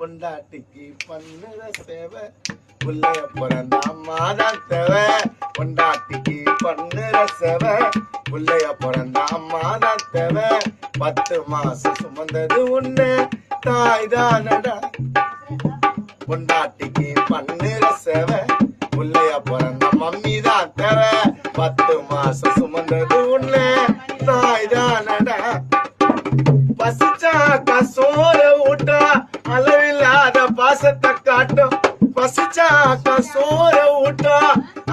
பொண்டாட்டிக்கு பண்ணுற சேவை புள்ளைய பிறந்த அம்மாதான் தேவை. பொண்டாட்டிக்கு பண்ணுற சேவை புள்ளைய பிறந்த அம்மாதான் தேவை. 10 மாசம் சுமந்தது உன்னை தாய் தானடா. பொண்டாட்டிக்கு பண்ணுற சேவை புள்ளைய பிறந்த மம்மி தான் தேவை. 10 மாசம் சுமந்தது உன்னை தாய் தானடா. பசிச்சாக்கா சோற ஊட்டா அளவில்லாத பாசத்தை காட்டும். பசிச்சாக்கா சோற ஊட்டா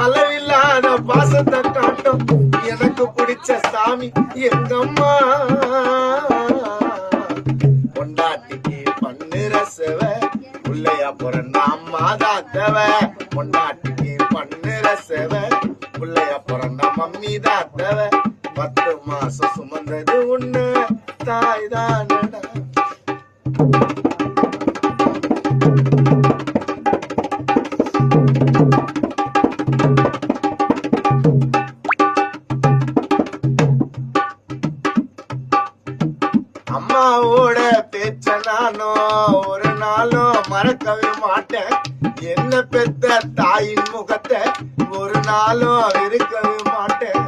அளவில்லாத பாசத்தை காட்டும். எனக்கு பிடிச்ச சாமி எங்கம்மா. பொண்டாட்டிக்கு பண்ணுற சேவை புள்ளைய பிறந்த அம்மா தான் தேவை. பொண்டாட்டிக்கு பண்ணுற சேவை புள்ளைய பிறந்த மம்மி தான் தேவை. 10 மாசம் சுமந்தது உன்னை தாய் தானடா. அம்மாவோட பேச்ச நானும் ஒரு நாளும் மறக்கவே மாட்டேன். என்ன பெத்த தாயின் முகத்தை ஒரு நாளும் இருக்கவே மாட்டேன்.